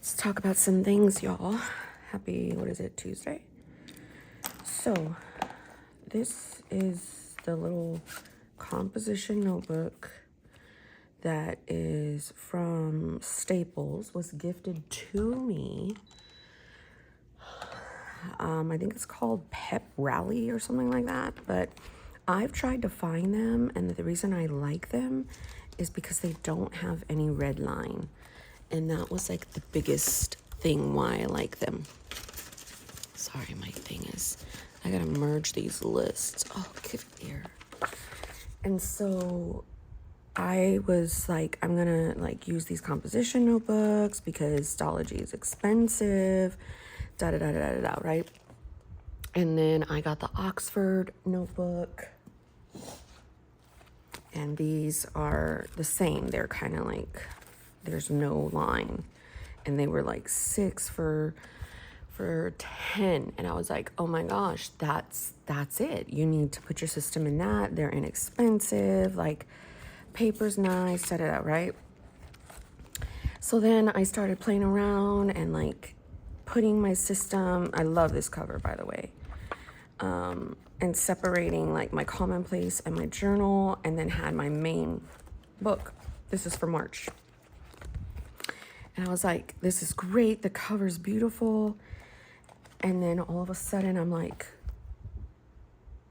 Let's talk about some things, y'all. Happy, what is it, Tuesday? So, this is the little composition notebook that is from Staples, was gifted to me. I think it's called Pep Rally or something like that, but I've tried to find them, and the reason I like them is because they don't have any red line. And that was like the biggest thing why I like them. Sorry, my thing is, I gotta merge these lists. Oh, get here. And so I was like, I'm gonna like use these composition notebooks because Stology is expensive, right? And then I got the Oxford notebook. And these are the same. They're kind of like, there's no line. And they were like 6 for 10. And I was like, oh my gosh, that's it. You need to put your system in that. They're inexpensive, like paper's nice, right? So then I started playing around and like putting my system, I love this cover, by the way, and separating like my commonplace and my journal, and then had my main book. This is for March. And I was like, this is great. The cover's beautiful. And then all of a sudden I'm like,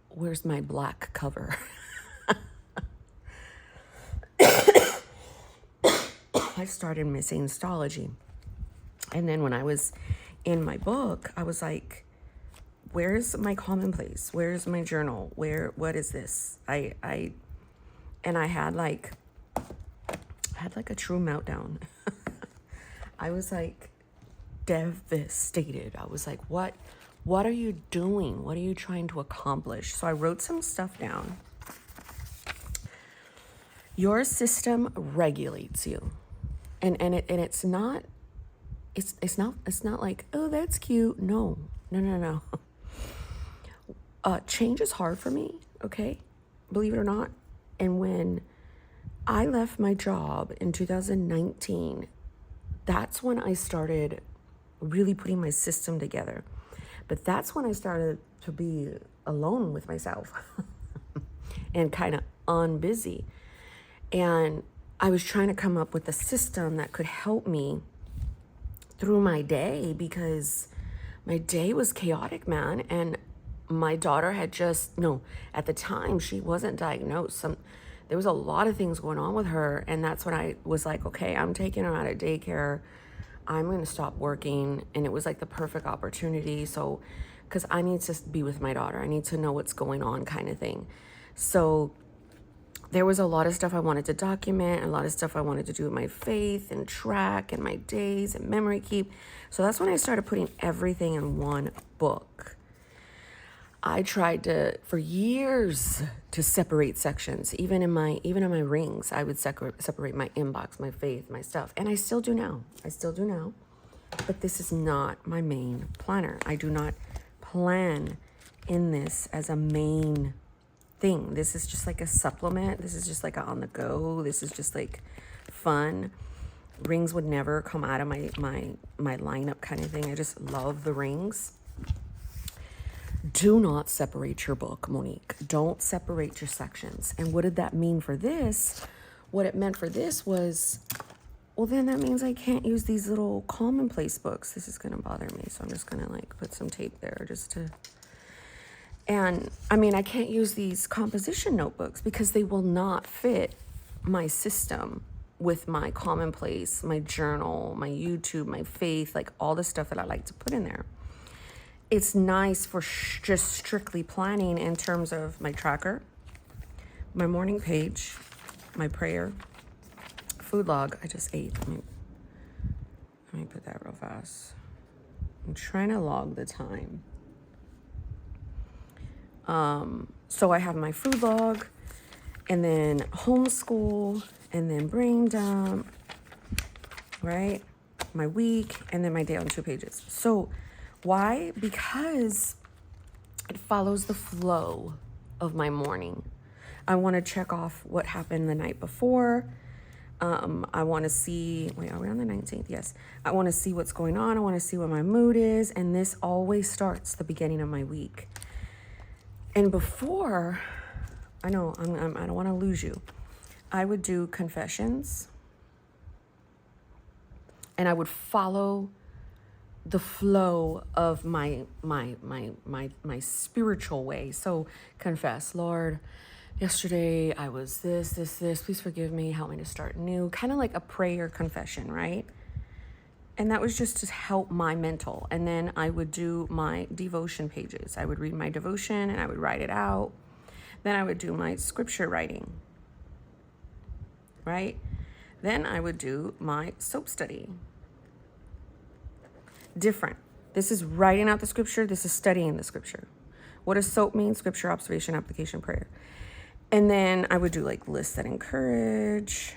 where's my black cover? I started missing Stology. And then when I was in my book, I was like, where's my commonplace? Where's my journal? What is this? I had like a true meltdown. I was like devastated. I was like, what are you doing? What are you trying to accomplish? So I wrote some stuff down. Your system regulates you. And it's not like, oh, that's cute. No. Change is hard for me, okay? Believe it or not. And when I left my job in 2019, that's when I started really putting my system together. But that's when I started to be alone with myself and kind of unbusy. And I was trying to come up with a system that could help me through my day, because my day was chaotic, man. And my daughter had at the time she wasn't diagnosed. There was a lot of things going on with her. And that's when I was like, okay, I'm taking her out of daycare. I'm going to stop working. And it was like the perfect opportunity. So, because I need to be with my daughter. I need to know what's going on, kind of thing. So there was a lot of stuff I wanted to document, a lot of stuff I wanted to do with my faith and track and my days and memory keep. So that's when I started putting everything in one book. I tried for years to separate sections. Even in my rings, I would separate my inbox, my faith, my stuff. And I still do now. But this is not my main planner. I do not plan in this as a main thing. This is just like a supplement. This is just like a on the go. This is just like fun. Rings would never come out of my lineup, kind of thing. I just love the rings. Do not separate your book, Monique. Don't separate your sections. And what did that mean for this? What it meant for this was, well, then that means I can't use these little commonplace books. This is going to bother me. So I'm just going to like put some tape there just to. And I mean, I can't use these composition notebooks because they will not fit my system with my commonplace, my journal, my YouTube, my faith, like all the stuff that I like to put in there. It's nice for just strictly planning in terms of my tracker, my morning page, my prayer, food log. I just ate. Let me put that real fast. I'm trying to log the time. So I have my food log, and then homeschool, and then brain dump, right? My week, and then my day on 2 pages. So why? Because it follows the flow of my morning. I want to check off what happened the night before. I want to see, wait, are we on the 19th? Yes. I want to see what's going on. I want to see what my mood is. And this always starts the beginning of my week. And before, I know I don't want to lose you. I would do confessions and I would follow the flow of my spiritual way. So confess, Lord, yesterday I was this, please forgive me, help me to start new. Kind of like a prayer confession, right? And that was just to help my mental. And then I would do my devotion pages. I would read my devotion and I would write it out. Then I would do my scripture writing, right? Then I would do my soap study. Different. This is writing out the scripture. This is studying the scripture. What does SOAP mean? Scripture, observation, application, prayer. And then I would do like lists that encourage.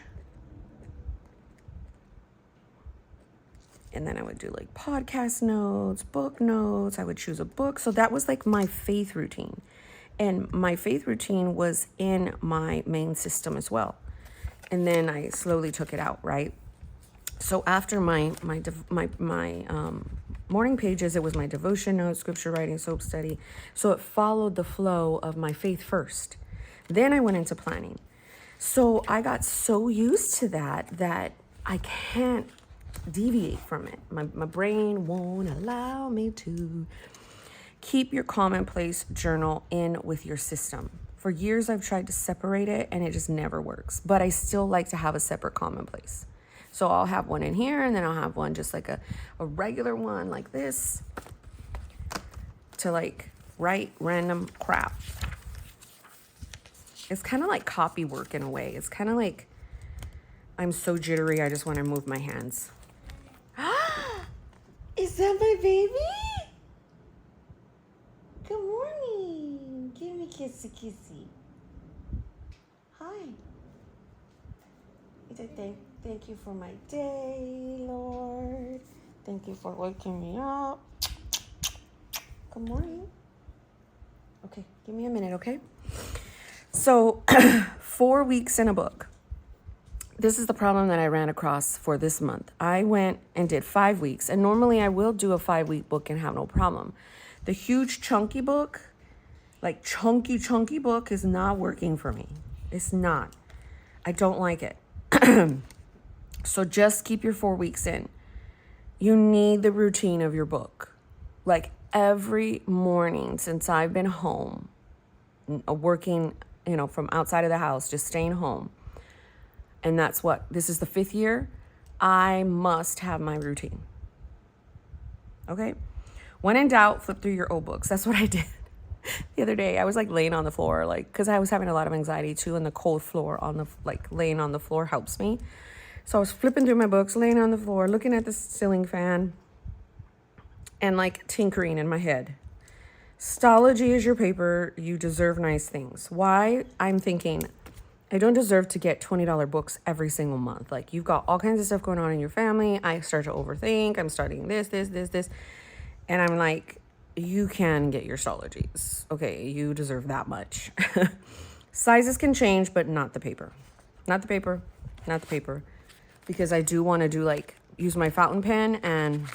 And then I would do like podcast notes, book notes. I would choose a book. So that was like my faith routine. And my faith routine was in my main system as well. And then I slowly took it out, right? So after my morning pages, it was my devotion notes, scripture writing, soap study. So it followed the flow of my faith first. Then I went into planning. So I got so used to that I can't deviate from it. My brain won't allow me to. Keep your commonplace journal in with your system. For years, I've tried to separate it and it just never works. But I still like to have a separate commonplace. So I'll have one in here and then I'll have one just like a regular one like this to like write random crap. It's kind of like copy work in a way. It's kind of like I'm so jittery, I just want to move my hands. Is that my baby? Good morning. Give me kissy kissy. Hi. Thank you for my day, Lord. Thank you for waking me up. Good morning. Okay, give me a minute, okay? So, 4 weeks in a book. This is the problem that I ran across for this month. I went and did 5 weeks, and normally I will do a 5-week book and have no problem. The huge chunky book, like chunky book is not working for me. It's not. I don't like it. So just keep your 4 weeks in. You need the routine of your book. Like every morning since I've been home, working, from outside of the house, just staying home. And that's what, this is the 5th year. I must have my routine. Okay? When in doubt, flip through your old books. That's what I did. The other day, I was like laying on the floor, like, because I was having a lot of anxiety too, and the cold floor laying on the floor helps me. So I was flipping through my books, laying on the floor, looking at the ceiling fan, and like tinkering in my head. Stology is your paper. You deserve nice things. Why? I'm thinking, I don't deserve to get $20 books every single month. Like, you've got all kinds of stuff going on in your family. I start to overthink. I'm starting this. And I'm like, you can get your Stologies. Okay, you deserve that much. Sizes can change, but not the paper. Not the paper. Because I do want to use my fountain pen, and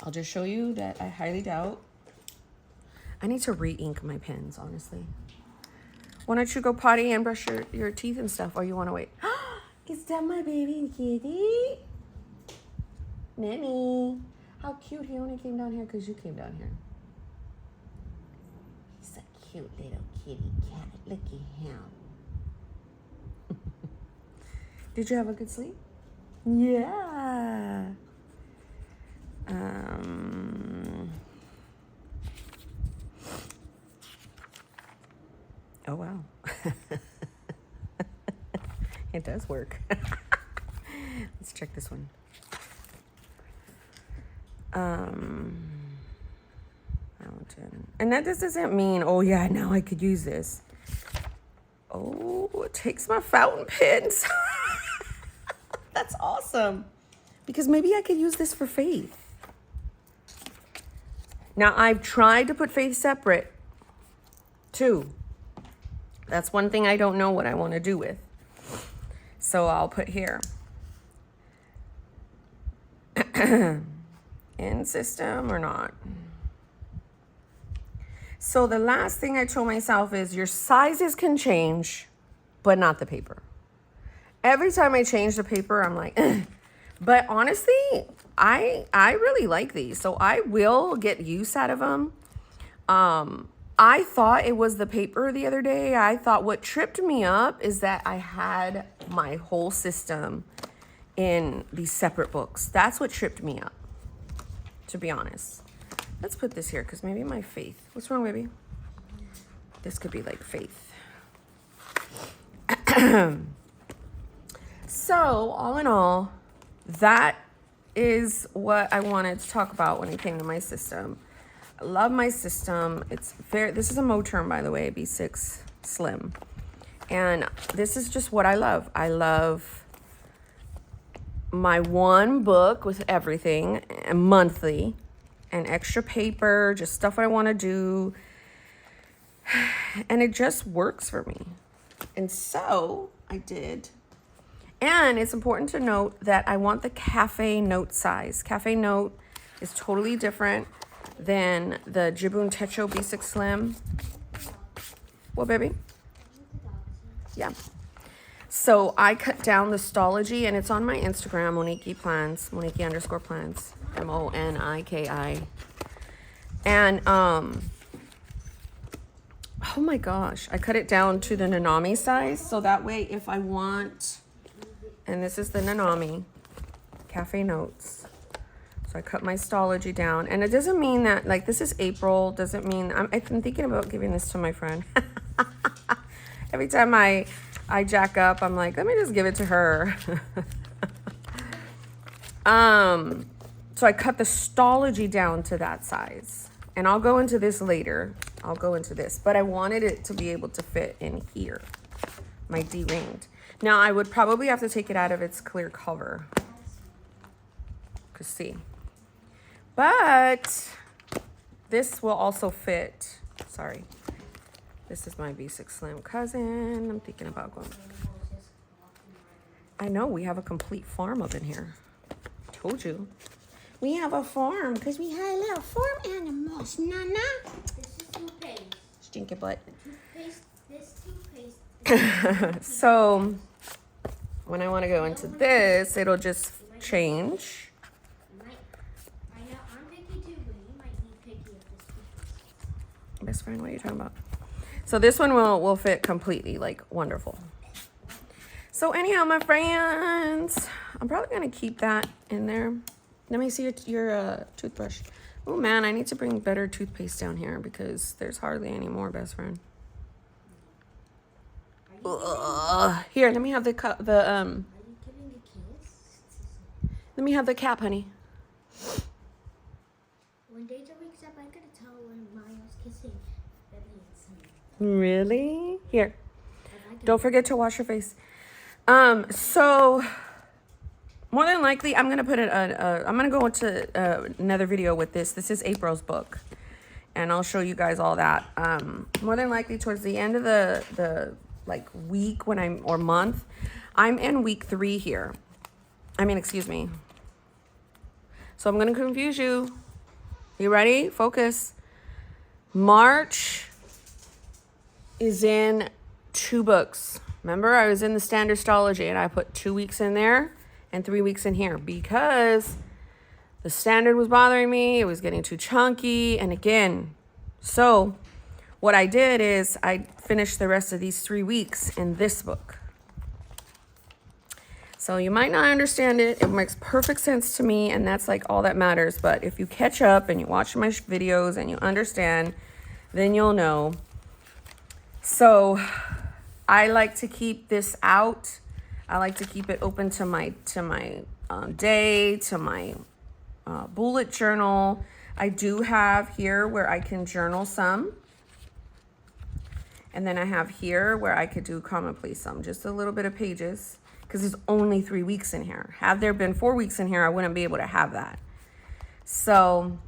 I'll just show you that I highly doubt. I need to re-ink my pens, honestly. Why don't you go potty and brush your teeth and stuff, or you want to wait? Is that my baby kitty? Nanny. How cute. He only came down here because you came down here. He's a cute little kitty cat. Look at him. Did you have a good sleep? Yeah. Oh, wow. It does work. Let's check this one. Fountain. And that just doesn't mean, oh yeah, now I could use this. Oh, it takes my fountain pens. That's awesome. Because maybe I could use this for faith. Now, I've tried to put faith separate too. That's one thing I don't know what I want to do with. So I'll put here. In system or not. So the last thing I told myself is your sizes can change, but not the paper. Every time I change the paper, I'm like, but honestly, I really like these. So I will get use out of them. I thought it was the paper the other day. I thought what tripped me up is that I had my whole system in these separate books. That's what tripped me up, to be honest. Let's put this here because maybe my faith. What's wrong, baby? This could be like faith. So, all in all, that is what I wanted to talk about when it came to my system. I love my system. This is a Moterm, by the way, B6 Slim. And this is just what I love. I love my one book with everything, and monthly, and extra paper, just stuff I want to do. And it just works for me. And so I did. And it's important to note that I want the Cafe Note size. Cafe Note is totally different than the Jibun Techo B6 Slim. What, baby? Yeah. So I cut down the Stology, and it's on my Instagram, Monique Plans, Monique_plans, Moniki. And oh my gosh, I cut it down to the Nanami size, so that way if I want, and this is the Nanami Cafe Notes. So I cut my Stology down, and it doesn't mean that, like, this is April, doesn't mean, I'm thinking about giving this to my friend. Every time I jack up, I'm like, let me just give it to her. So I cut the Stology down to that size, and I'll go into this later. I'll go into this, but I wanted it to be able to fit in here, my D-ringed. Now I would probably have to take it out of its clear cover, cause see, but this will also fit. Sorry. This is my B6 Slim cousin. I'm thinking about going. I know, we have a complete farm up in here. Told you. We have a farm because we had a little farm animals. Nana. This is toothpaste. Stinky butt. This toothpaste. So when I want to go into this, it'll just change. I know I'm picky too, but you might be picky if this toothpaste. Best friend, what are you talking about? So this one will fit completely, like, wonderful. So anyhow, my friends, I'm probably going to keep that in there. Let me see your toothbrush. Oh, man, I need to bring better toothpaste down here because there's hardly any more, best friend. Here, let me have the Are you giving a kiss? let me have the cap, honey. When Deja wakes up, I'm gonna tell her when Mario's kissing Baby and Really? Here. Don't forget to wash your face. So more than likely, I'm gonna put I'm gonna go into another video with this. This is April's book, and I'll show you guys all that. More than likely, towards the end of the like week or month, I'm in week 3 here. Excuse me. So I'm gonna confuse you. You ready? Focus. March is in 2 books. Remember, I was in the standard Stology and I put 2 weeks in there and 3 weeks in here because the standard was bothering me. It was getting too chunky. And again, so what I did is I finished the rest of these 3 weeks in this book. So you might not understand it. It makes perfect sense to me, and that's like all that matters. But if you catch up and you watch my videos and you understand, then you'll know. So I like to keep this out. I like to keep it open to my day, to my bullet journal. I do have here where I can journal some. And then I have here where I could do commonplace some, just a little bit of pages, because there's only 3 weeks in here. Had there been 4 weeks in here, I wouldn't be able to have that. So,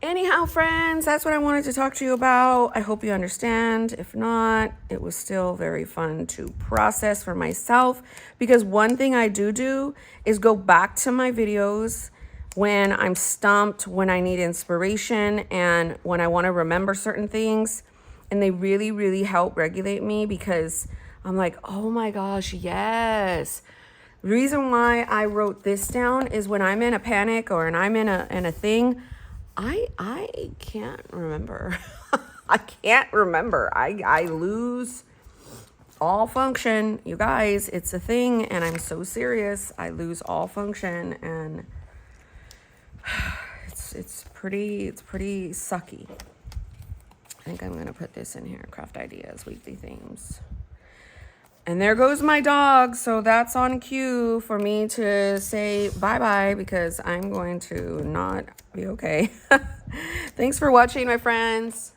Anyhow, friends, that's what I wanted to talk to you about. I hope you understand. If not, it was still very fun to process for myself, because one thing I do is go back to my videos when I'm stumped, when I need inspiration, and when I want to remember certain things. And they really, really help regulate me, because I'm like, oh my gosh, yes. The reason why I wrote this down is when I'm in a panic or and I'm in a thing, I can't remember. I can't remember. I lose all function. You guys, it's a thing, and I'm so serious. I lose all function, and it's pretty sucky. I think I'm gonna put this in here. Craft ideas, weekly themes. And there goes my dog. So that's on cue for me to say bye-bye, because I'm going to not be okay. Thanks for watching, my friends.